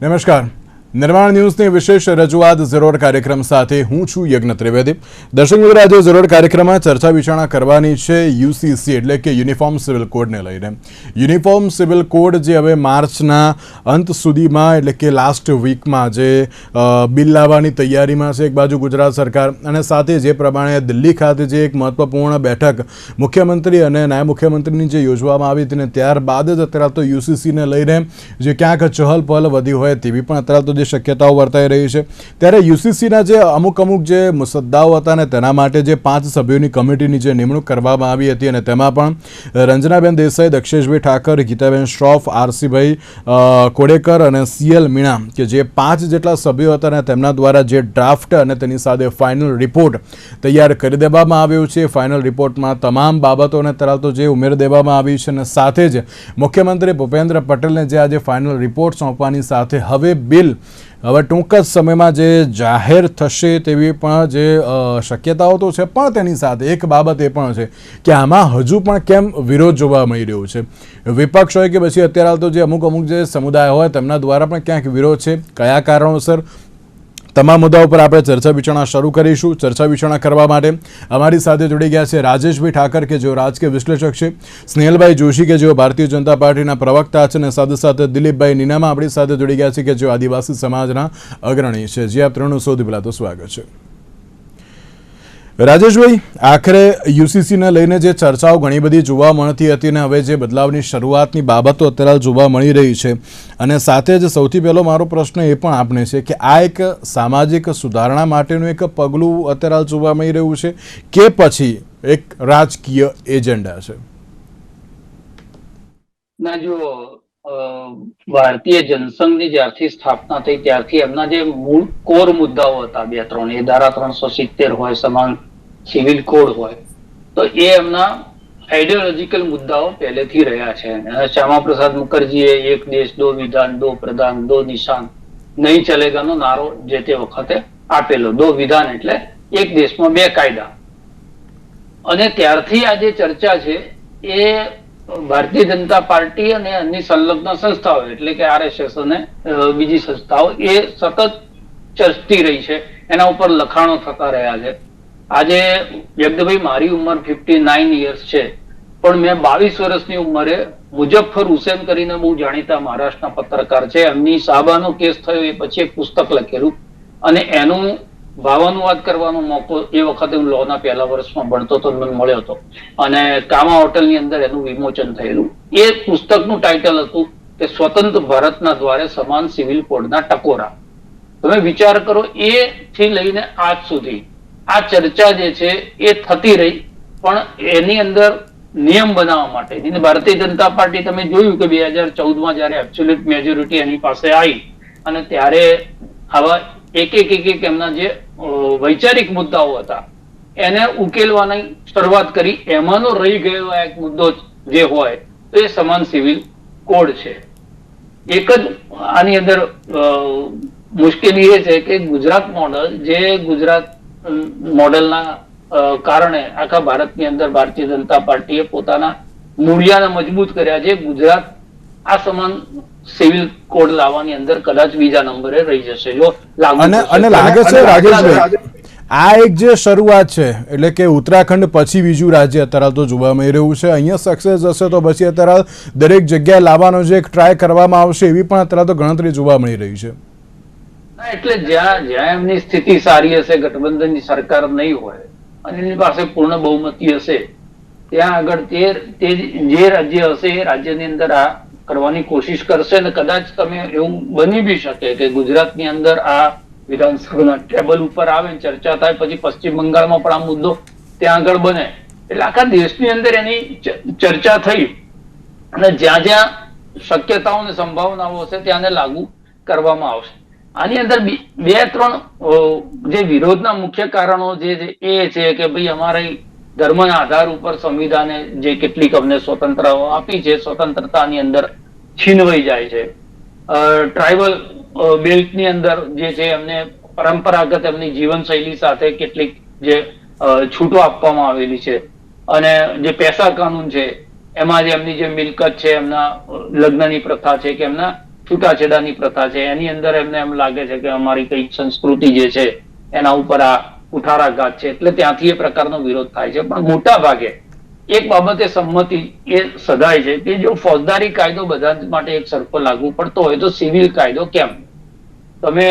નમસ્કાર. નિર્માણ ન્યૂઝની વિશેષ રજૂઆત ઝરોડ કાર્યક્રમ સાથે હું છું યજ્ઞ ત્રિવેદી. દર્શક મિત્રો, આજે ઝરોડ કાર્યક્રમમાં ચર્ચા વિચારણા કરવાની છે યુસીસી એટલે કે યુનિફોર્મ સિવિલ કોડને લઈને. યુનિફોર્મ સિવિલ કોડ જે હવે માર્ચના અંત સુધીમાં એટલે કે લાસ્ટ વીકમાં જે બિલ લાવવાની તૈયારીમાં છે એક બાજુ ગુજરાત સરકાર, અને સાથે જે પ્રમાણે દિલ્હી ખાતે જે એક મહત્વપૂર્ણ બેઠક મુખ્યમંત્રી અને નાયબ મુખ્યમંત્રીની જે યોજવામાં આવી હતી ને ત્યારબાદ જ અત્યારે તો યુસીસીને લઈને જે ક્યાંક ચહલ પહલ વધી હોય તેવી પણ અત્યારે તો જે શક્યતાઓ વર્તાઈ રહી છે. ત્યારે યુસીસીના જે અમુક જે મુસદ્દાઓ હતા ને તેના માટે જે 5 સભ્યોની કમિટીની જે નિમણૂક કરવામાં આવી હતી અને તેમાં પણ રંજનાબેન દેસાઈ, દક્ષેશભાઈ ઠાકર, ગીતાબેન શ્રોફ, આરસીભાઈ કોડેકર અને સીએલ મીણા કે જે 5 જેટલા સભ્યો હતા અને તેમના દ્વારા જે ડ્રાફ્ટ અને તેની સાથે ફાઇનલ રિપોર્ટ તૈયાર કરી દેવામાં આવ્યો છે. ફાઇનલ રિપોર્ટમાં તમામ બાબતોને તરત જે ઉમેરી દેવામાં આવી છે અને સાથે જ મુખ્યમંત્રી ભૂપેન્દ્ર પટેલને જે આજે ફાઇનલ રિપોર્ટ સોંપવાની સાથે હવે બિલ હવે ટૂંક જ સમયમાં જે જાહેર થશે તેવી પણ જે શક્યતાઓ તો છે. પણ તેની સાથે એક બાબત એ પણ છે કે આમાં હજુ પણ કેમ વિરોધ જોવા મળી રહ્યો છે. વિપક્ષ હોય કે પછી અત્યારે હાલ તો જે અમુક જે સમુદાય હોય તેમના દ્વારા પણ ક્યાંક વિરોધ છે. કયા કારણોસર, તમામ મુદ્દાઓ પર આપણે ચર્ચા વિચારણા શરૂ કરીશું. ચર્ચા વિચારણા કરવા માટે અમારી સાથે જોડી ગયા છે રાજેશભાઈ ઠાકર કે જેઓ રાજકીય વિશ્લેષક છે, સ્નેહલભાઈ જોશી કે જેઓ ભારતીય જનતા પાર્ટીના પ્રવક્તા છે, અને સાથે સાથે દિલીપભાઈ નીનામા આપણી સાથે જોડી ગયા છે કે જેઓ આદિવાસી સમાજના અગ્રણી છે. જે આપ ત્રણનું સૌથી પહેલાં તો સ્વાગત છે. રાજેશભાઈ, આખરે યુસીસીને લઈને જે ચર્ચાઓ ઘણી બધી જોવા મળતી હતી અને હવે જે બદલાવની શરૂઆતની બાબતો અત્યારે જોવા મળી રહી છે, અને સાથે જ સૌથી પહેલો મારો પ્રશ્ન એ પણ આપણે છે કે આ એક સામાજિક સુધારણા માટેનું એક પગલું અત્યારે જોવા મળી રહ્યું છે કે પછી એક રાજકીય એજન્ડા છે? ના, જો ભારતીય જનસંઘની જ્યારથી સ્થાપના થઈ ત્યારથી એમના જે મૂળ કોર મુદ્દાઓ હતા 2-3, એ ધારા 370 હોય, સમાન સિવિલ કોડ હોય, તો એ એમના આઈડિયોલોજીકલ મુદ્દાઓ પહેલેથી રહ્યા છે. શ્યામા પ્રસાદ મુખર્જીએ એક દેશ દો વિધાન, દો પ્રધાન, દો નિશાન, નહીં ચલેગાનો નારો જે તે વખતે આપેલો. દો વિધાન એટલે એક દેશમાં 2 કાયદા. અને ત્યારથી આ જે ચર્ચા છે એ ભારતીય જનતા પાર્ટી અને અન્ય સંલગ્ન સંસ્થાઓ એટલે કે આરએસએસ અને બીજી સંસ્થાઓ એ સતત ચર્ચતી રહી છે. એના ઉપર લખાણો થતા રહ્યા છે. આજે યજ્ઞભાઈ, મારી ઉંમર 59 યર્સ છે, પણ મેં 22 વર્ષની ઉંમરે મુઝફ્ફર હુસેન કરીને બહુ જાણીતા મહારાષ્ટ્રના પત્રકાર છે, એમની સાબાનો કેસ થયો એ પછી એક પુસ્તક લખેલું અને એનું ભાવાનુવાદ કરવાનો મોકો એ વખતે હું લોના પહેલા વર્ષમાં ભણતો તો મને મળ્યો હતો, અને કામા હોટલની અંદર એનું વિમોચન થયેલું. એ પુસ્તકનું ટાઇટલ હતું કે સ્વતંત્ર ભારતના દ્વારે સમાન સિવિલ કોડના ટકોરા. તમે વિચાર કરો, એ થી લઈને આજ સુધી આ ચર્ચા જે છે એ થતી રહી, પણ એની અંદર નિયમ બનાવવા માટે ભારતીય જનતા પાર્ટી, તમે જોયું કે 2014માં જયારે એબ્સોલ્યુટ મેજોરિટી એની પાસે આવી અને ત્યારે આવા એક એમના જે વૈચારિક મુદ્દાઓ હતા એને ઉકેલવાની શરૂઆત કરી. એમાંનો રહી ગયેલો એક મુદ્દો જે હોય તો એ સમાન સિવિલ કોડ છે. એક જ આની અંદર મુશ્કેલી એ છે કે ગુજરાત મોડલ, જે ગુજરાત મોડલના કારણે આખા ભારતની અંદર ભારતીય જનતા પાર્ટીએ પોતાના મૂળિયાને મજબૂત કર્યા છે. ગુજરાત આ સમાન સિવિલ કોડ લાવવાની અંદર કદાચ બીજા નંબરે રહી જશે જો લાગુ. અને લાગે છે રાજેશભાઈ, આ એક જે શરૂઆત છે એટલે કે ઉત્તરાખંડ પછી બીજું રાજ્ય અત્યારે તો જોવા મળી રહ્યું છે. અહીંયા સક્સેસ હશે તો પછી અત્યારે દરેક જગ્યાએ લાવવાનો જે એક ટ્રાય કરવામાં આવશે એવી પણ અત્યારે તો ગણતરી જોવા મળી રહી છે. એટલે જ્યાં એમની સ્થિતિ સારી હશે, ગઠબંધનની સરકાર નહીં હોય અને એની પાસે પૂર્ણ બહુમતી હશે, ત્યાં આગળ તે જે રાજ્ય હશે એ રાજ્યની અંદર આ કરવાની કોશિશ કરશે. અને કદાચ તમે એવું બની બી શકે કે ગુજરાતની અંદર આ વિધાનસભાના ટેબલ ઉપર આવે, ચર્ચા થાય, પછી પશ્ચિમ બંગાળમાં પણ આ મુદ્દો ત્યાં આગળ બને. એટલે આખા દેશની અંદર એની ચર્ચા થઈ અને જ્યાં જ્યાં શક્યતાઓ અને સંભાવનાઓ હશે ત્યાંને લાગુ કરવામાં આવશે. આની અંદર 2-3 જે વિરોધના મુખ્ય કારણો જે છે એ છે કે ભાઈ અમારી ધર્મના આધાર ઉપર સંવિધાને જે કેટલીક અમને સ્વતંત્રતાઓ આપી છે, સ્વતંત્રતાની અંદર છીનવાઈ જાય છે. ટ્રાઇબલ બેલ્ટની અંદર જે છે એમને પરંપરાગત એમની જીવનશૈલી સાથે કેટલીક જે છૂટો આપવામાં આવેલી છે, અને જે પેસા કાનૂન છે એમાં જે એમની જે મિલકત છે, એમના લગ્નની પ્રથા છે કે એમના છૂટાછેડાની પ્રથા છે એની અંદર એમને એમ લાગે છે કે અમારી કઈ સંસ્કૃતિ જે છે એના ઉપર આ કુઠારાઘાત છે, એટલે ત્યાંથી એ પ્રકારનો વિરોધ થાય છે. પણ મોટા ભાગે એક બાબતે સંમતિ એ સધાય છે કે જો ફોજદારી કાયદો બધા માટે એક સરખો લાગુ પડતો હોય તો સિવિલ કાયદો કેમ? તમે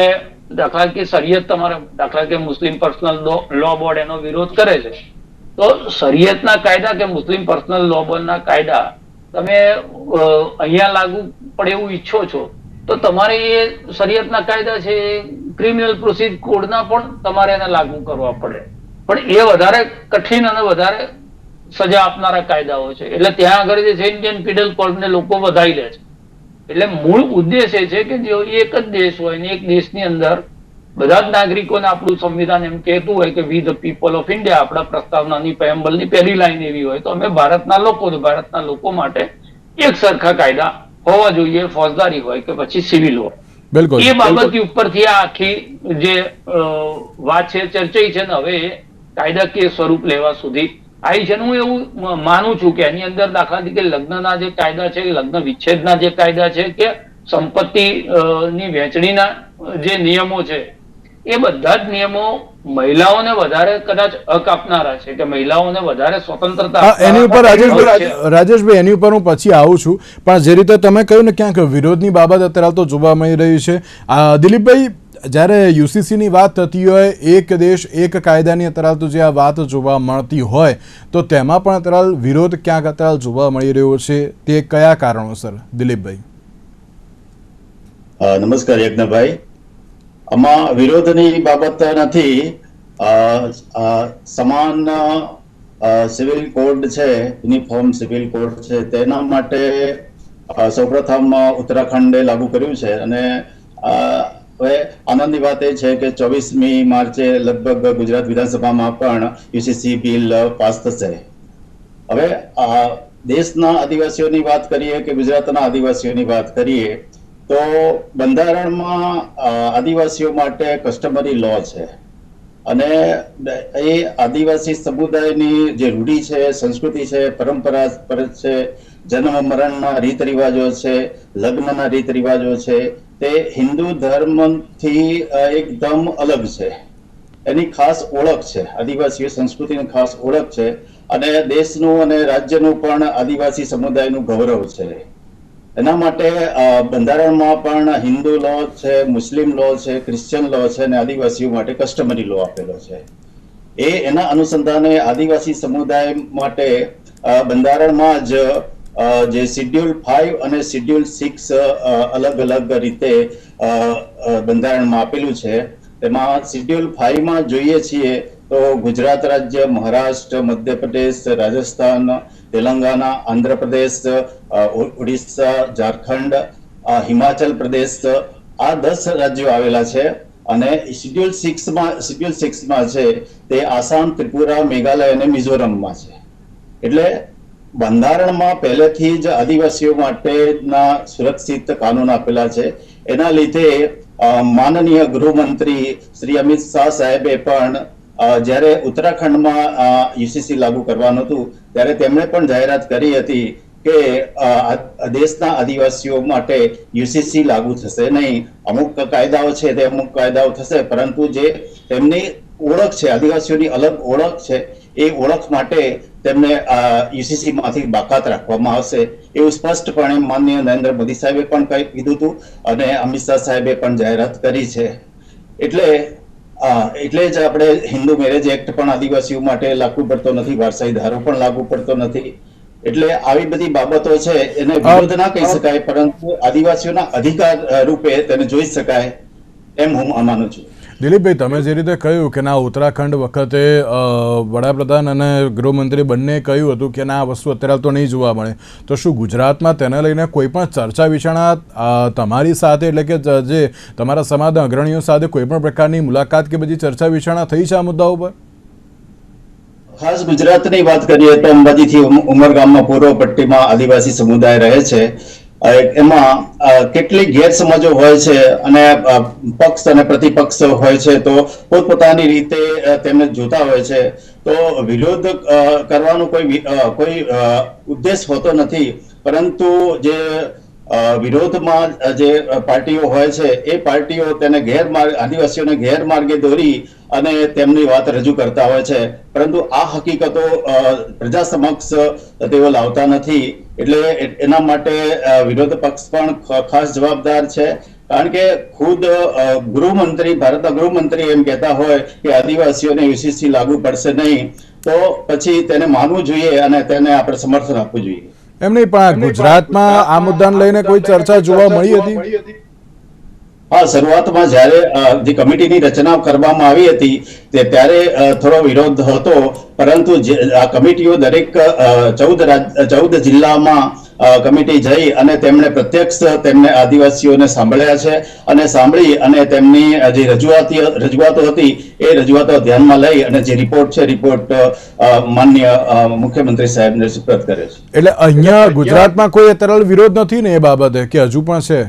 દાખલા કે શરિયત તમારે દાખલા કે મુસ્લિમ પર્સનલ લો બોર્ડ એનો વિરોધ કરે છે, તો શરિયતના કાયદા કે મુસ્લિમ પર્સનલ લો બોર્ડના કાયદા તમે અહીંયા લાગુ પડે એવું ઈચ્છો છો તો તમારે એ શરિયતના કાયદા છે ક્રિમિનલ પ્રોસિજર કોડના પણ તમારે એને લાગુ કરવા પડે, પણ એ વધારે કઠિન અને વધારે સજા આપનારા કાયદાઓ છે. એટલે ત્યાં આગળ જે છે ઇન્ડિયન પીનલ કોડને લોકો વધારી લે છે. એટલે મૂળ ઉદ્દેશ એ છે કે જો એક જ દેશ હોય ને એક દેશની અંદર બધા જ નાગરિકોને આપણું સંવિધાન એમ કહેતું હોય કે વી ધ પીપલ ઓફ ઇન્ડિયા, આપણા પ્રસ્તાવનાની પેમ્બલની પહેલી લાઈન એવી હોય તો અમે ભારતના લોકો માટે એક સરખા કાયદા હોવા જોઈએ, ફોજદારી હોય કે પછી સિવિલ હોય. બિલકુલ એ બાબતની ઉપરથી આ આખી જે વાત છે ચર્ચાઈ છે ને હવે કાયદાકીય સ્વરૂપ લેવા સુધી આવી છે. હું એવું માનું છું કે એની અંદર દાખલા તરીકે લગ્નના જે કાયદા છે, લગ્ન વિચ્છેદના જે કાયદા છે કે સંપત્તિ ની વહેંચણીના જે નિયમો છે એ બધા જ નિયમો મહિલાઓને વધારે કદાચ હક આપનારા છે કે મહિલાઓને વધારે સ્વતંત્રતા. એની ઉપર રાજેશભાઈ એની ઉપર હું પછી આવું છું, પણ જે રીતે તમે કહ્યું ને ક્યાંક વિરોધની બાબત અત્યારે તો જોવા મળી રહી છે. દિલીપભાઈ, જ્યારે યુસીસીની વાત થતી હોય, એક દેશ એક કાયદાની અત્યારે તો જે આ વાત જોવા મળતી હોય તો તેમાં પણ અત્યારે વિરોધ ક્યાંક અત્યારે જોવા મળી રહ્યો છે, તે કયા કારણોસર? દિલીપભાઈ. નમસ્કાર યજ્ઞભાઈ. આમાં વિરોધની બાબત નથી. સમાન સિવિલ કોડ છે, યુનિફોર્મ સિવિલ કોડ છે, તેના માટે સૌપ્રથમ ઉત્તરાખંડે લાગુ કર્યું છે અને હવે આનંદની વાત એ છે કે 24મી માર્ચે લગભગ ગુજરાત વિધાનસભામાં પણ યુસીસી બિલ પાસ થશે. હવે દેશના આદિવાસીઓની વાત કરીએ કે ગુજરાતના આદિવાસીઓની વાત કરીએ તો બંધારણમાં આદિવાસીઓ માટે કસ્ટમરી લો છે અને એ આદિવાસી સમુદાયની જે રૂઢી છે, સંસ્કૃતિ છે, પરંપરા છે, જન્મ મરણના રીત રિવાજો છે, લગ્નના રીત રિવાજો છે, તે હિન્દુ ધર્મથી એકદમ અલગ છે. એની ખાસ ઓળખ છે, આદિવાસી સંસ્કૃતિની ખાસ ઓળખ છે અને દેશનું અને રાજ્યનું પણ આદિવાસી સમુદાયનું ગૌરવ છે. એના માટે બંધારણમાં પણ હિન્દુ લો છે, મુસ્લિમ લો છે, ક્રિશ્ચિયન લો છે અને આદિવાસીઓ માટે કસ્ટમરી લો આપેલો છે. એના અનુસંધાને આદિવાસી સમુદાય માટે બંધારણમાં જ જે શિડ્યુલ 5 અને શિડ્યુલ 6 અલગ અલગ રીતે બંધારણમાં આપેલું છે. તેમાં શિડ્યુલ 5 માં જોઈએ છીએ તો ગુજરાત રાજ્ય, મહારાષ્ટ્ર, મધ્યપ્રદેશ, રાજસ્થાન, તેલંગાના, આંધ્રપ્રદેશ, ઓડિશા, ઝારખંડ, હિમાચલ પ્રદેશ, આ 10 રાજ્યો આવેલા છે અને શિડ્યુલ 6 માં છે તે આસામ, ત્રિપુરા, મેઘાલય અને મિઝોરમમાં છે. એટલે બંધારણમાં પહેલેથી જ આદિવાસીઓ માટેના સુરક્ષિત કાનૂન આપેલા છે. એના લીધે માનનીય ગૃહમંત્રી શ્રી અમિત શાહ સાહેબે પણ જ્યારે ઉત્તરાખંડમાં યુસીસી લાગુ કરવાનું હતું ત્યારે તેમણે પણ જાહેરાત કરી હતી કે દેશના આદિવાસીઓ માટે યુસીસી લાગુ થશે નહીં. અમુક કાયદાઓ છે તે અમુક કાયદાઓ થશે, પરંતુ જે તેમની ઓળખ છે, આદિવાસીઓની અલગ ઓળખ છે, એ ઓળખ માટે તેમને યુસીસી માંથી બાકાત રાખવામાં આવશે એવું સ્પષ્ટપણે માનનીય નરેન્દ્ર મોદી સાહેબે પણ કીધું હતું અને અમિત શાહ સાહેબે પણ જાહેરાત કરી છે. એટલે જ આપણે હિન્દુ મેરેજ એક્ટ પણ આદિવાસીઓ માટે લાગુ પડતો નથી, વારસાઈ ધારો પણ લાગુ પડતો નથી. એટલે આવી બધી બાબતો છે એને વિરોધ ના કહી શકાય, પરંતુ આદિવાસીઓના અધિકાર રૂપે તેને જોઈ શકાય એમ હું માનું છું. દિલીપભાઈ, તમે જે રીતે કહ્યું કે ના ઉત્તરાખંડ વખતે વડાપ્રધાન અને ગૃહમંત્રી બંને કહ્યું હતું કે ના આ વસ્તુ અત્યારે તો નહીં જોવા મળે, તો શું ગુજરાતમાં તેને લઈને કોઈ પણ ચર્ચા વિચારણા તમારી સાથે, એટલે કે જે તમારા સમાજના અગ્રણીઓ સાથે કોઈ પણ પ્રકારની મુલાકાત કે બધી ચર્ચા વિચારણા થઈ છે આ મુદ્દા ઉપર? ખાસ ગુજરાતની વાત કરીએ તો અંબાજીથી ઉમરગામમાં પૂર્વ પટ્ટીમાં આદિવાસી સમુદાય રહે છે. એમાં કેટલીક ગેરસમજો હોય છે અને પક્ષ અને પ્રતિપક્ષ હોય છે, તો પોતપોતાની રીતે તેમને જોતા હોય છે. તો વિરોધ કરવાનો કોઈ ઉદ્દેશ હોતો નથી, પરંતુ જે વિરોધમાં જે પાર્ટીઓ હોય છે એ પાર્ટીઓ તેને આદિવાસીઓને ગેરમાર્ગે દોરી અને તેમની વાત રજૂ કરતા હોય છે, પરંતુ આ હકીકતો પ્રજા સમક્ષ તેઓ લાવતા નથી. એટલે એના માટે વિરોધ પક્ષ પણ ખાસ જવાબદાર છે, કારણ કે ખુદ ભારતના ગૃહમંત્રી એમ કહેતા હોય કે આદિવાસીઓને યુસીસી લાગુ પડશે નહીં, તો પછી તેને માનવું જોઈએ અને તેને આપણે સમર્થન આપવું જોઈએ. એમ નહીં, પણ ગુજરાતમાં આ મુદ્દાને લઈને કોઈ ચર્ચા જોવા મળી હતી? હા, શરૂઆતમાં જ્યારે જે કમિટીની રચના કરવામાં આવી હતી ત્યારે થોડો વિરોધ હતો, પરંતુ આ કમિટીઓ દરેક 14 જિલ્લામાં કમિટી જઈ અને તેમણે પ્રત્યક્ષ આદિવાસીઓને સાંભળ્યા છે અને સાંભળી અને તેમની જે રજૂઆતો હતી એ રજૂઆતો ધ્યાનમાં લઈ અને જે રિપોર્ટ છે રિપોર્ટ માનનીય મુખ્યમંત્રી સાહેબને સુપ્રત કર્યો છે. એટલે અહીંયા ગુજરાતમાં કોઈ તરલ વિરોધ નથી ને એ બાબતે, કે હજુ પણ છે?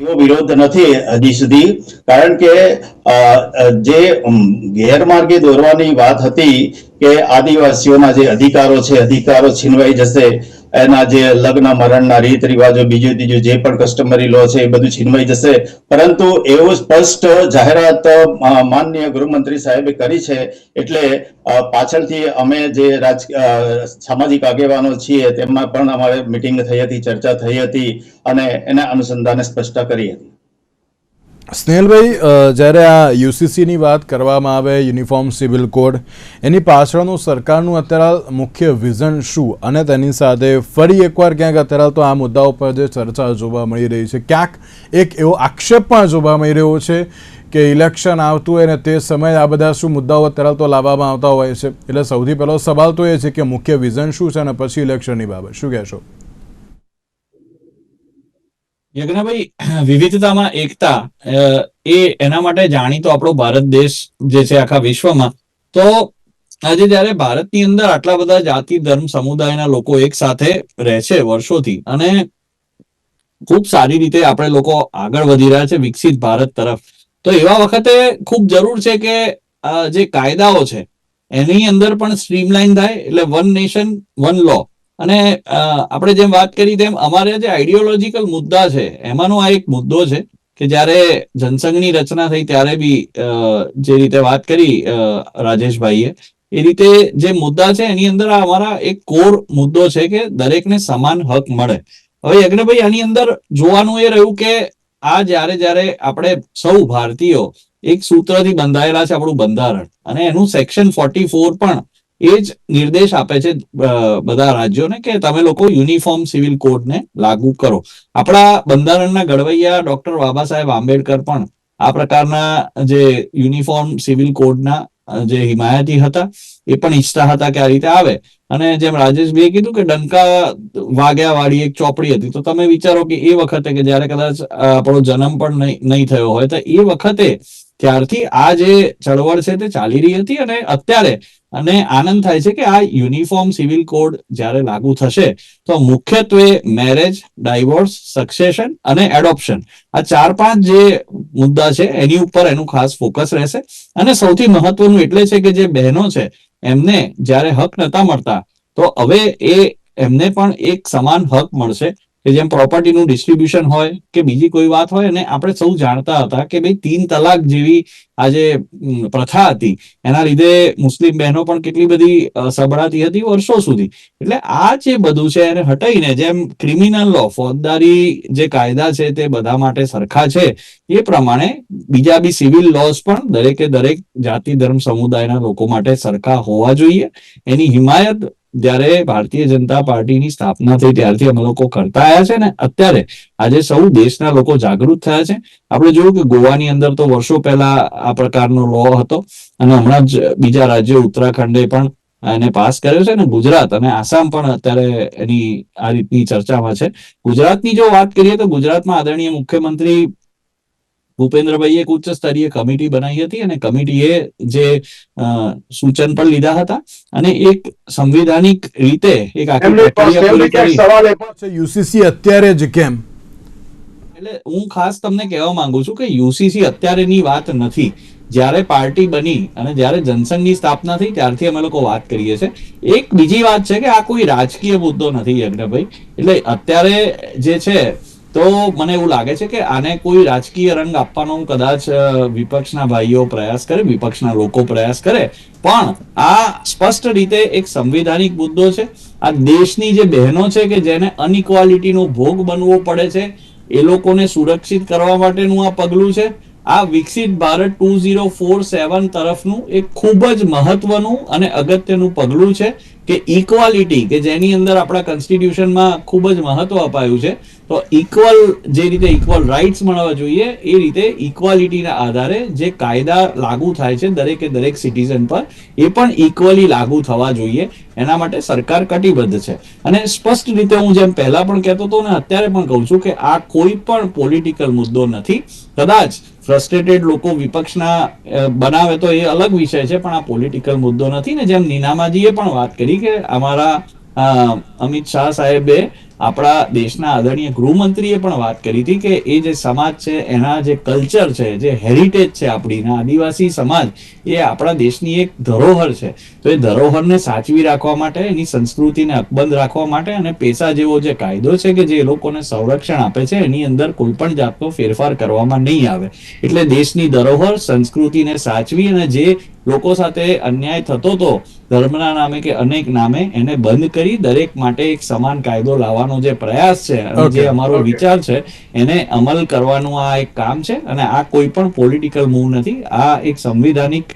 એવો વિરોધ નથી હજી સુધી, કારણ કે જે ગેરમાર્ગે દોરવાની વાત હતી કે આદિવાસીઓના જે અધિકારો છીનવાઈ જશે, એના જે લગ્ન મરણના રીત રિવાજો બીજું ત્રીજું જે પણ કસ્ટમરી લો છે એ બધું છીનવાઈ જશે, પરંતુ એવું સ્પષ્ટ જાહેરાત માનનીય ગૃહમંત્રી સાહેબે કરી છે. એટલે પાછળથી અમે જે સામાજિક આગેવાનો છીએ તેમના પણ અમારે મિટિંગ થઈ હતી, ચર્ચા થઈ હતી અને એના અનુસંધાને સ્પષ્ટતા કરી હતી. સ્નેહલભાઈ, જ્યારે આ યુસીસીની વાત કરવામાં આવે, યુનિફોર્મ સિવિલ કોડ, એની પાછળનું સરકારનું અત્યારે મુખ્ય વિઝન શું, અને તેની સાથે ફરી એકવાર ક્યાંક અત્યારે તો આ મુદ્દાઓ પર જે ચર્ચા જોવા મળી રહી છે, ક્યાંક એક એવો આક્ષેપ પણ જોવા મળી રહ્યો છે કે ઇલેક્શન આવતું હોય ને તે સમયે આ બધા શું મુદ્દાઓ અત્યારે તો લાવવામાં આવતા હોય છે. એટલે સૌથી પહેલો સવાલ તો એ છે કે મુખ્ય વિઝન શું છે અને પછી ઇલેક્શનની બાબત શું કહેશો? યજ્ઞભાઈ, વિવિધતામાં એકતા એના માટે જાણીતો આપણો ભારત દેશ જે છે આખા વિશ્વમાં, તો આજે જયારે ભારતની અંદર આટલા બધા જાતિ ધર્મ સમુદાયના લોકો એક સાથે રહે છે વર્ષોથી, અને ખૂબ સારી રીતે આપણે લોકો આગળ વધી રહ્યા છે વિકસિત ભારત તરફ, તો એવા વખતે ખૂબ જરૂર છે કે જે કાયદાઓ છે એની અંદર પણ સ્ટ્રીમલાઇન થાય, એટલે વન નેશન વન લો. અને આપણે જેમ વાત કરી તેમ અમારે જે આઈડિયોલોજીકલ મુદ્દા છે એમાંનો આ એક મુદ્દો છે કે જ્યારે જનસંઘની રચના થઈ ત્યારે બી જે રીતે વાત કરી રાજેશભાઈએ, એ રીતે જે મુદ્દા છે એની અંદર અમારા એક કોર મુદ્દો છે કે દરેકને સમાન હક મળે. હવે યજ્ઞભાઈ, આની અંદર જોવાનું એ રહ્યું કે આ જ્યારે આપણે સૌ ભારતીયો એક સૂત્રથી બંધાયેલા છે, આપણું બંધારણ, અને એનું સેક્શન 44 પણ એ જ નિર્દેશ આપે છે બધા રાજ્યોને કે તમે લોકો યુનિફોર્મ સિવિલ કોડને લાગુ કરો. આપણા બંધારણના ઘડવૈયા ડોક્ટર બાબા સાહેબ આંબેડકર પણ આ પ્રકારના જે યુનિફોર્મ સિવિલ કોડના જે હિમાયતી હતા, એ પણ ઈચ્છતા હતા કે આ રીતે આવે. અને જેમ રાજેશભાઈએ કીધું કે ડંકા વાગ્યા વાળી એક ચોપડી હતી, તો તમે વિચારો કે એ વખતે કે જયારે કદાચ આપણો જન્મ પણ નહીં થયો હોય, તો એ વખતે ત્યારથી આ જે ચળવળ છે તે ચાલી રહી હતી. અને અત્યારે અને આનંદ થાય છે કે આ યુનિફોર્મ સિવિલ કોડ જ્યારે લાગુ થશે તો મુખ્યત્વે મેરેજ, ડાયવોર્સ, સક્સેશન અને એડોપ્શન, આ 4-5 જે મુદ્દા છે એની ઉપર એનું ખાસ ફોકસ રહેશે. અને સૌથી મહત્વનું એટલે છે કે જે બહેનો છે એમને જ્યારે હક નતા મળતા, તો હવે એમને પણ એક સમાન હક મળશે કે જેમ પ્રોપર્ટીનું ડિસ્ટ્રીબ્યુશન હોય કે બીજી કોઈ વાત હોય. અને આપણે સૌ જાણતા હતા કે ભાઈ 3 તલાક જેવી આ જે પ્રથા હતી એના લીધે મુસ્લિમ બહેનો પણ કેટલી બધી સબળાતી હતી વર્ષો સુધી. એટલે આ જે બધું છે એને હટાઈને જેમ ક્રિમિનલ લો, ફોજદારી જે કાયદા છે તે બધા માટે સરખા છે, એ પ્રમાણે બીજા બી સિવિલ લોઝ પણ દરેક જાતિ ધર્મ સમુદાયના લોકો માટે સરખા હોવા જોઈએ. એની હિમાયત જ્યારે ભારતીય જનતા પાર્ટીની સ્થાપના થઈ ત્યારથી અમે લોકો કરતા આવ્યા છે, ને અત્યારે આજે સૌ દેશના લોકો જાગૃત થયા છે. આપણે જોયું કે ગોવાની અંદર તો વર્ષો પહેલા આ પ્રકારનો લો હતો, અને હમણાં જ બીજા રાજ્યો ઉત્તરાખંડે પણ એને પાસ કર્યો છે, ને ગુજરાત અને આસામ પણ અત્યારે એની આ રીતની ચર્ચામાં છે. ગુજરાતની જો વાત કરીએ તો ગુજરાતમાં આદરણીય મુખ્યમંત્રી ભૂપેન્દ્રભાઈએ એક ઉચ્ચ સ્તરીય કમિટી બનાવી હતી, અને કમિટીએ જે સૂચન પણ લીધા હતા, અને એક સંવિધાનિક રીતે એક આખી પ્રક્રિયા પૂરી કરી. યુસીસી અત્યારે જ કેમ? એટલે હું ખાસ તમને કહેવા માંગુ છું કે યુસીસી અત્યારેની વાત નથી. જ્યારે પાર્ટી બની અને જ્યારે જનસંઘની સ્થાપના થઈ ત્યારથી અમે લોકો વાત કરીએ છીએ. એક બીજી વાત છે કે આ કોઈ રાજકીય મુદ્દો નથી યજ્ઞભાઈ. એટલે અત્યારે જે છે તો મને એવું લાગે છે કે આને કોઈ રાજકીય રંગ આપવાનો કદાચ વિપક્ષના ભાઈઓ પ્રયાસ કરે, વિપક્ષના લોકો પ્રયાસ કરે, પણ આ સ્પષ્ટ રીતે એક સંવિધાનિક મુદ્દો છે. આ દેશની જે બહેનો છે કે જેને અનઇક્વાલિટીનો ભોગ બનવો પડે છે એ લોકોને સુરક્ષિત કરવા માટેનું આ પગલું છે. આ વિકસિત ભારત 2047 તરફનું એક ખૂબ જ મહત્વનું અને અગત્યનું પગલું છે કે ઇક્વાલિટી, કે જેની અંદર આપણા કોન્સ્ટિટ્યુશનમાં ખૂબ જ મહત્વ અપાયું છે. તો ઇક્વલ, જે રીતે ઇક્વલ રાઇટ્સ મળવા જોઈએ એ રીતે ઇક્વાલિટીના આધારે જે કાયદા લાગુ થાય છે દરેકે દરેક સિટીઝન પર એ પણ ઇક્વલી લાગુ થવા જોઈએ. એના માટે સરકાર કટિબદ્ધ છે. અને સ્પષ્ટ રીતે હું જેમ પહેલા પણ કહેતો હતો ને અત્યારે પણ કહું છું કે આ કોઈ પણ પોલિટિકલ મુદ્દો નથી. કદાચ ફ્રસ્ટ્રેટેડ લોકો વિપક્ષના બનાવે તો એ અલગ વિષય છે, પણ આ પોલિટિકલ મુદ્દો નથી. ને જેમ નીનામાજીએ પણ વાત કરી કે અમારા અમિત શાહ સાહેબે, આપણા દેશના આદરણીય ગૃહમંત્રીએ પણ વાત કરી હતી કે એ જે સમાજ છે એના જે કલ્ચર છે, જે હેરિટેજ છે આપણી, આદિવાસી સમાજ એ આપણા દેશની એક ધરોહર છે. તો એ ધરોહરને સાચવી રાખવા માટે, એની સંસ્કૃતિને અકબંધ રાખવા માટે અને પેશા જેવો જે કાયદો છે કે જે એ લોકોને સંરક્ષણ આપે છે એની અંદર કોઈ પણ જાતનો ફેરફાર કરવામાં નહીં આવે. એટલે દેશની ધરોહર, સંસ્કૃતિને સાચવી અને જે લોકો સાથે અન્યાય થતો હતો ધર્મના નામે કે અનેક નામે, એને બંધ કરી દરેક માટે એક સમાન કાયદો લાવવાનો જે પ્રયાસ છે અને જે અમારો વિચાર છે એને અમલ કરવાનું આ એક કામ છે. અને આ કોઈ પણ પોલિટિકલ મૂવ નથી. આ એક સંવિધાનિક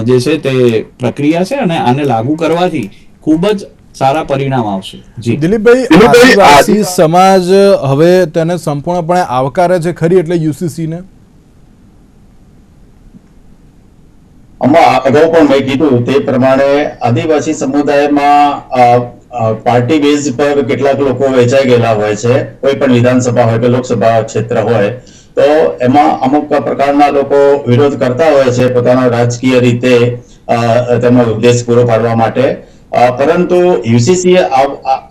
જે છે તે પ્રક્રિયા છે અને આને લાગુ કરવાથી ખૂબ જ સારા પરિણામ આવશે. જી દિલીપભાઈ, આદિવાસી સમાજ હવે તેને સંપૂર્ણપણે આવકારે છે ખરી એટલે યુસીસી ને? આમાં અગાઉ પણ મેં કીધું તે પ્રમાણે આદિવાસી સમુદાયમાં પાર્ટી બેઝ પર કેટલાક લોકો વેચાઈ ગયેલા હોય છે. કોઈ પણ વિધાનસભા હોય કે લોકસભા ક્ષેત્ર હોય તો એમાં અમુક પ્રકારના લોકો વિરોધ કરતા હોય છે પોતાના રાજકીય રીતે તેમનો ઉદ્દેશ પૂરો પાડવા માટે. પરંતુ યુસીસી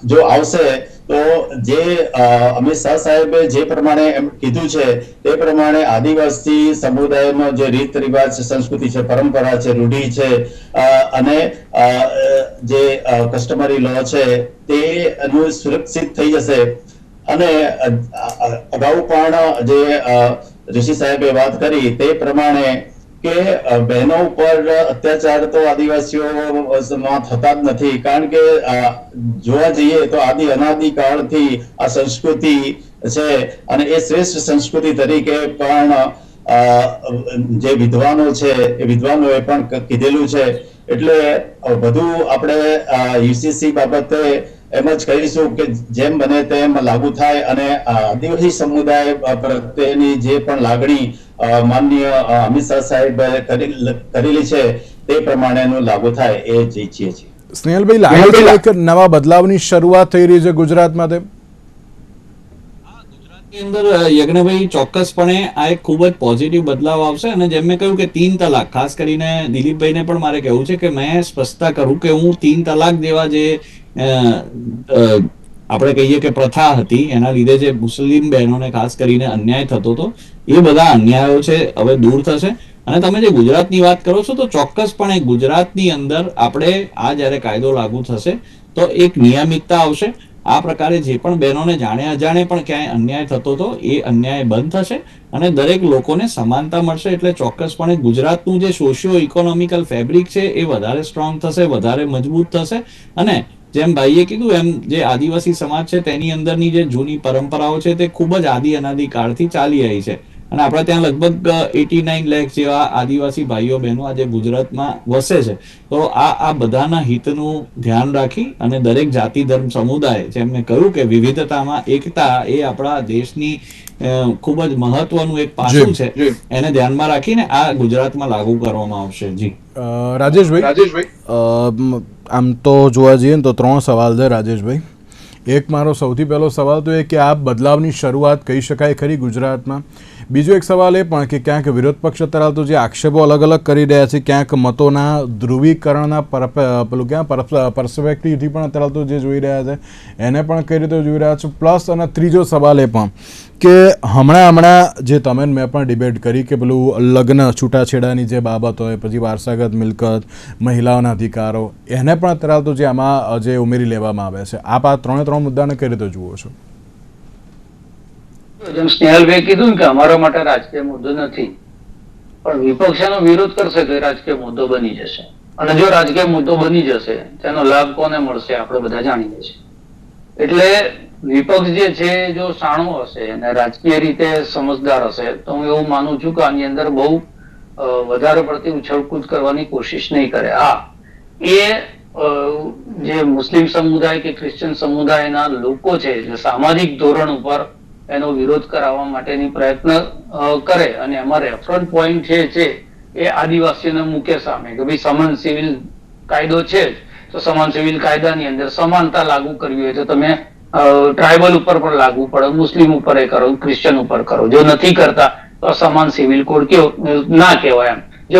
જો આવશે તો જે અમિત શાહ સાહેબે જે પ્રમાણે એમ કીધું છે તે પ્રમાણે આદિવાસી સમુદાયનો જે રીત રિવાજ છે, સંસ્કૃતિ છે, પરંપરા છે, રૂઢિ છે અને જે કસ્ટમરી લો છે તે સુરક્ષિત થઈ જશે. અને અગાઉ પણ જે ઋષિ સાહેબે વાત કરી તે પ્રમાણે કે બહેનો ઉપર અત્યાચાર તો આદિવાસીઓમાં થતા જ નથી. કારણ કે જોવા જઈએ તો અનાદિ કાળથી આ સંસ્કૃતિ છે અને એ શ્રેષ્ઠ સંસ્કૃતિ તરીકે પણ જે વિદ્વાનો છે એ વિદ્વાનોએ પણ કીધેલું છે. એટલે બધું આપણે યુસીસી બાબતે એમ જ કહીશું કે જેમ બને તેમ લાગુ થાય અને આદિવાસી સમુદાય પ્રત્યેની જે પણ લાગણી માનનીય અમિત શાહ સાહેબે કરેલી છે તે પ્રમાણેનું લાગુ થાય એ જ ઈચ્છીએ છીએ. સ્નેહલભાઈ, લાગે છે કે નવા બદલાવની શરૂઆત થઈ રહી છે ગુજરાતમાં? ગુજરાતની અંદર યજ્ઞભાઈ ચોક્કસપણે આ એક ખૂબ જ પોઝિટિવ બદલાવ આવશે. અને જેમ મેં કહ્યું કે 3 તલાક, ખાસ કરીને દિલીપભાઈને પણ મારે કહેવું છે કે મેં સ્પષ્ટતા કરું કે હું 3 તલાક જેવા જે આપણે કહીએ કે પ્રથા હતી એના લીધે જે મુસ્લિમ બહેનોને ખાસ કરીને અન્યાય થતો હતો એ બધા અન્યાયો છે હવે દૂર થશે. અને તમે જે ગુજરાતની વાત કરો છો તો ચોક્કસપણે ગુજરાતની અંદર આપણે આ જ્યારે કાયદો લાગુ થશે તો એક નિયમિતતા આવશે. આ પ્રકારે જે પણ બહેનોને જાણે અજાણે પણ ક્યાંય અન્યાય થતો હતો એ અન્યાય બંધ થશે અને દરેક લોકોને સમાનતા મળશે. એટલે ચોક્કસપણે ગુજરાતનું જે સોશિયો ઇકોનોમિકલ ફેબ્રિક છે એ વધારે સ્ટ્રોંગ થશે, વધારે મજબૂત થશે. અને જેમ ભાઈએ કીધું એમ જે આદિવાસી સમાજ છે તેની અંદરની જે જૂની પરંપરાઓ છે તે ખૂબ જ અનાદિ કાળથી ચાલી આવી છે. અને આપણે ત્યાં લગભગ 89 લાખ જેવા આદિવાસી ભાઈઓ બહેનો આજે ગુજરાતમાં વસે છે. તો આ બધાના હિતનું ધ્યાન રાખી અને દરેક જાતિ ધર્મ સમુદાય, જેમ મેં કહ્યું કે વિવિધતામાં એકતા એ આપણા દેશની ખૂબ જ મહત્વનું એક પાસું છે, એને ધ્યાનમાં રાખીને આ ગુજરાતમાં લાગુ કરવામાં આવશે. જી રાજેશભાઈ, આમ તો જોવા જઈએ ને તો 3 સવાલ છે રાજેશભાઈ. એક મારો સૌથી પહેલો સવાલ તો એ કે આ બદલાવની શરૂઆત કહી શકાય ખરી ગુજરાતમાં? બીજો એક સવાલ એ પણ કે ક્યાંક વિરોધ પક્ષ અત્યારે તો જે આક્ષેપો અલગ અલગ કરી રહ્યા છે, ક્યાંક મતોના ધ્રુવીકરણના પર્સપેક્ટિવથી પણ અત્યારે તો જે જોઈ રહ્યા છે એને પણ કઈ રીતે જોઈ રહ્યા છે. પ્લસ અને ત્રીજો સવાલ એ પણ કે હમણાં જે તમે ને મેં પણ ડિબેટ કરી કે પેલું લગ્ન છૂટાછેડાની જે બાબત હોય, પછી વારસાગત મિલકત, મહિલાઓના અધિકારો, એને પણ અત્યારે તો જે આમાં જે ઉમેરી લેવામાં આવે છે, આપ આ ત્રણ મુદ્દાને કઈ રીતે જુઓ છો? જેમ સ્નેહલભાઈ કીધું કે અમારા માટે રાજકીય મુદ્દો નથી, પણ વિપક્ષ એનો વિરોધ કરશે તો એ રાજકીય મુદ્દો બની જશે, અને જો રાજકીય મુદ્દો બની જશે તેનો લાભ કોને મળશે આપણે બધા જાણીએ છીએ. એટલે વિપક્ષ જે છે જો શાણો હશે અને રાજકીય રીતે સમજદાર હશે તો હું એવું માનું છું કે આની અંદર બહુ વધારે પડતી ઉછળકૂદ કરવાની કોશિશ નહીં કરે. હા, એ જે મુસ્લિમ સમુદાય કે ક્રિશ્ચિયન સમુદાયના લોકો છે જે સામાજિક ધોરણ ઉપર એનો વિરોધ કરાવવા માટેની પ્રયત્ન કરે અને એમાં રેફરન્સ પોઈન્ટ છે એ આદિવાસીઓને મૂકે સામે કે ભાઈ સમાન સિવિલ કાયદો છે તો સમાન સિવિલ કાયદાની અંદર સમાનતા લાગુ કરવી હોય તો તમે ટ્રાઇબલ ઉપર પણ લાગુ પડે, મુસ્લિમ ઉપર એ કરો, ક્રિશ્ચિયન ઉપર કરો, જો નથી કરતા તો સમાન સિવિલ કોડ કેવો ના કહેવાય. એમ જે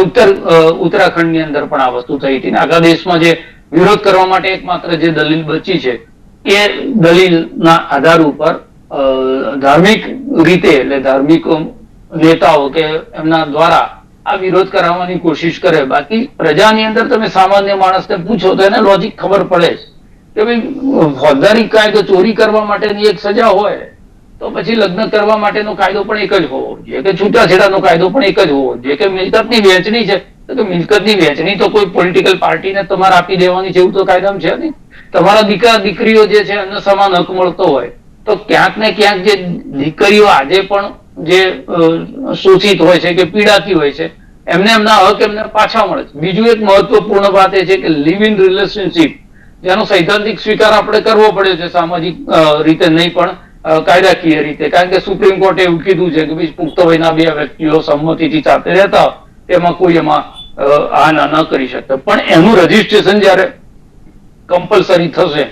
ઉત્તરાખંડ ની અંદર પણ આ વસ્તુ થઈ હતી. આખા દેશમાં જે વિરોધ કરવા માટે એકમાત્ર જે દલીલ બચી છે એ દલીલના આધાર ઉપર ધાર્મિક રીતે એટલે ધાર્મિક નેતાઓ કે એમના દ્વારા આ વિરોધ કરાવવાની કોશિશ કરે. બાકી પ્રજાની અંદર તમે સામાન્ય માણસને પૂછો તો એને લોજિક ખબર પડે કે ભાઈ ફોજદારી કાયદો ચોરી કરવા માટેની એક સજા હોય તો પછી લગ્ન કરવા માટેનો કાયદો પણ એક જ હોવો જોઈએ, કે છૂટાછેડાનો કાયદો પણ એક જ હોવો જોઈએ, કે મિલકતની વહેંચણી છે તો મિલકતની વહેંચણી તો કોઈ પોલિટિકલ પાર્ટીને તમારે આપી દેવાની છે એવું તો કાયદામાં છે નહીં. તમારા દીકરા દીકરીઓ જે છે એમને સમાન હક મળતો હોય તો ક્યાંક ને ક્યાંક જે દીકરીઓ આજે પણ જે શોષિત હોય છે કે પીડાતી હોય છે એમને એમના હક એમને પાછા મળે છે. બીજું એક મહત્વપૂર્ણ વાત એ છે કે લિવ ઇન રિલેશનશીપ જેનો સૈદ્ધાંતિક સ્વીકાર આપણે કરવો પડે છે, સામાજિક રીતે નહીં પણ કાયદાકીય રીતે, કારણ કે સુપ્રીમ કોર્ટે એવું કીધું છે કે ભાઈ પુખ્ત વયના બે વ્યક્તિઓ સંમતિથી સાથે રહેતા તેમાં કોઈ એમાં આ ના ન કરી શકતા. પણ એનું રજીસ્ટ્રેશન જયારે કમ્પલસરી થશે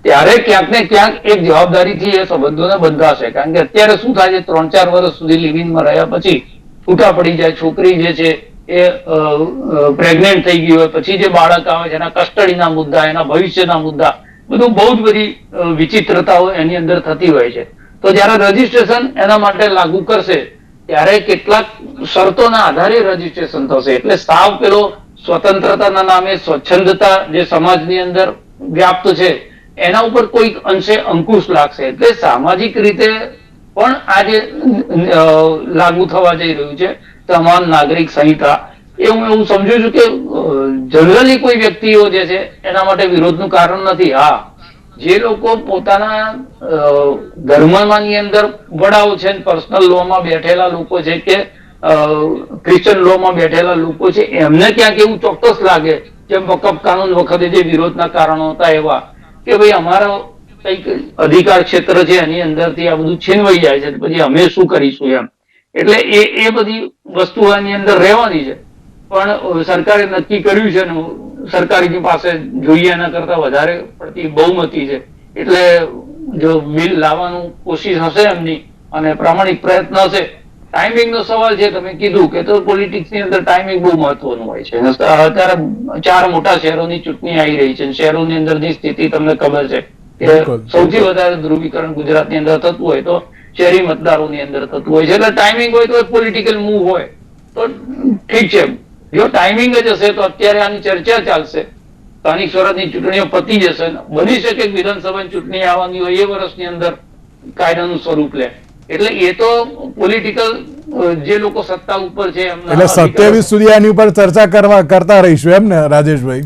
ત્યારે ક્યાંક ને ક્યાંક એક જવાબદારીથી એ સંબંધોને બંધાશે. કારણ કે અત્યારે શું થાય છે, 3-4 વર્ષ સુધી લિવિંગમાં રહ્યા પછી છૂટા પડી જાય, છોકરી જે છે એ પ્રેગ્નેન્ટ થઈ ગઈ હોય, પછી જે બાળક આવે છે એના કસ્ટડીના મુદ્દા, એના ભવિષ્યના મુદ્દા, બધું બહુ જ બધી વિચિત્રતાઓ એની અંદર થતી હોય છે. તો જયારે રજીસ્ટ્રેશન એના માટે લાગુ કરશે ત્યારે કેટલાક શરતોના આધારે રજીસ્ટ્રેશન થશે. એટલે સાવ પેલો સ્વતંત્રતાના નામે સ્વચ્છંદતા જે સમાજની અંદર વ્યાપ્ત છે એના ઉપર કોઈક અંશે અંકુશ લાગશે. એટલે સામાજિક રીતે પણ આ જે લાગુ થવા જઈ રહ્યું છે સમાન નાગરિક સંહિતા, એ હું એવું સમજુ છું કે જનરલી કોઈ વ્યક્તિઓ જે છે એના માટે વિરોધનું કારણ નથી. હા, જે લોકો પોતાના ધર્મની અંદર વડાઓ છે, પર્સનલ લોમાં બેઠેલા લોકો છે કે ક્રિશ્ચન લોમાં બેઠેલા લોકો છે, એમને ક્યાંક એવું ચોક્કસ લાગે જેમ વકફ કાનૂન વખતે જે વિરોધના કારણો હતા એવા કે ભાઈ અમારો કઈક અધિકાર ક્ષેત્ર છે એની અંદરથી આ બધું છીનવાઈ જાય છે પછી અમે શું કરીશું એમ. એટલે એ બધી વસ્તુઓ એની અંદર રહેવાની છે. પણ સરકારે નક્કી કર્યું છે ને સરકારની પાસે જોઈએ એના કરતા વધારે પડતી બહુમતી છે, એટલે જો બિલ લાવવાનું કોશિશ હશે એમની અને પ્રામાણિક પ્રયત્ન હશે. ટાઈમિંગ નો સવાલ છે, તમે કીધું કે તો પોલિટિક્સ ની અંદર ટાઈમિંગ બહુ મહત્વનું હોય છે. અત્યારે 4 મોટા શહેરોની ચૂંટણી આવી રહી છે, શહેરોની અંદરની સ્થિતિ તમને ખબર છે કે સૌથી વધારે ધ્રુવીકરણ ગુજરાતની અંદર થતું હોય તો શહેરી મતદારોની અંદર થતું હોય છે. એટલે ટાઈમિંગ હોય તો પોલિટિકલ મૂવ હોય તો ઠીક છે. જો ટાઈમિંગ જ હશે તો અત્યારે આની ચર્ચા ચાલશે, સ્થાનિક સ્વરાજની ચૂંટણીઓ પતી જશે, બની શકે વિધાનસભાની ચૂંટણી આવવાની હોય એ વર્ષની અંદર કાયદાનું સ્વરૂપ લે. એટલે એ તો પોલિટિકલ જે લોકો સત્તા ઉપર છે એટલે 27 સુધી આની ઉપર ચર્ચા કરતા રહીશું એમ ને રાજેશભાઈ?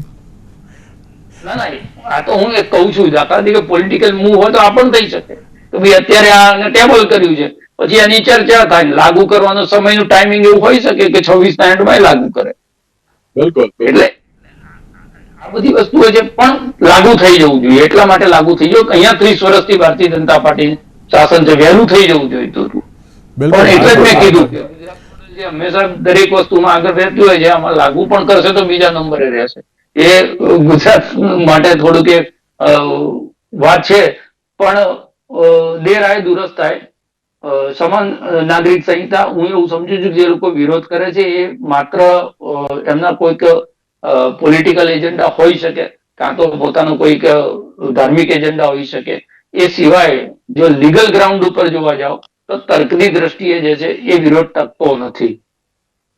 ના, આ તો હું કહું છું દાખલા તરીકે પોલિટિકલ મૂવ હોય તો આ પણ થઈ શકે કે ભાઈ અત્યારે આને ટેબલ કર્યું છે પછી આની ચર્ચા થાય, લાગુ કરવાનો સમયનું ટાઈમિંગ એવું હોઈ શકે કે 26ના એન્ડમાં લાગુ કરે. બિલકુલ. એટલે આ બધી વસ્તુઓ છે પણ લાગુ થઈ જવું જોઈએ. એટલા માટે લાગુ થઈ જવું અહીંયા 30 વર્ષથી ભારતીય જનતા પાર્ટી શાસન છે, વહેલું થઈ જવું જોઈએ હતું. પણ એટલે જ મેં કીધું કે જે હંમેશા દરેક વસ્તુમાં આગળ રહેતું હોય છે આમાં લાગુ પણ કરશે તો બીજા નંબરે રહેશે. એ ગુજરાત માટે થોડુંક એક વાત છે. પણ દેર આય દુરસ્ત થાય. સમાન નાગરિક સંહિતા હું એવું સમજુ છું કે જે લોકો વિરોધ કરે છે એ માત્ર એમના કોઈક પોલિટિકલ એજન્ડા હોઈ શકે, કાં તો પોતાનો કોઈક ધાર્મિક એજન્ડા હોઈ શકે. એ સિવાય જો લીગલ ગ્રાઉન્ડ ઉપર જોવા જાઓ તો તર્કની દ્રષ્ટિએ જે છે એ વિરોધ ટકતો નથી.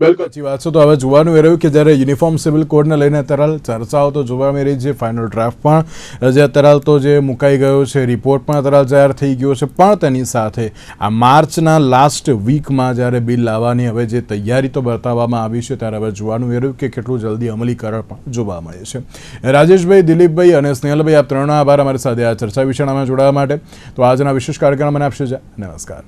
બિલકુલ સાચી વાત છે. તો હવે જોવાનું એ રહ્યું કે જ્યારે યુનિફોર્મ સિવિલ કોડને લઈને અત્યારે ચર્ચાઓ તો જોવા મળી રહી છે. ફાઇનલ ડ્રાફ્ટ પણ જે અત્યારે તો જે મુકાઈ ગયો છે, રિપોર્ટ પણ અત્યારે જાહેર થઈ ગયો છે, પણ તેની સાથે આ માર્ચના લાસ્ટ વીકમાં જ્યારે બિલ લાવવાની હવે જે તૈયારી તો બતાવવામાં આવી છે, ત્યારે હવે જોવાનું એ રહ્યું કે કેટલું જલ્દી અમલીકરણ પણ જોવા મળે છે. રાજેશભાઈ, દિલીપભાઈ અને સ્નેહલભાઈ, આપ ત્રણનો આભાર અમારી સાથે આ ચર્ચા વિચારણામાં જોડાવા માટે. તો આજના વિશેષ કાર્યક્રમ મને આપશે. નમસ્કાર.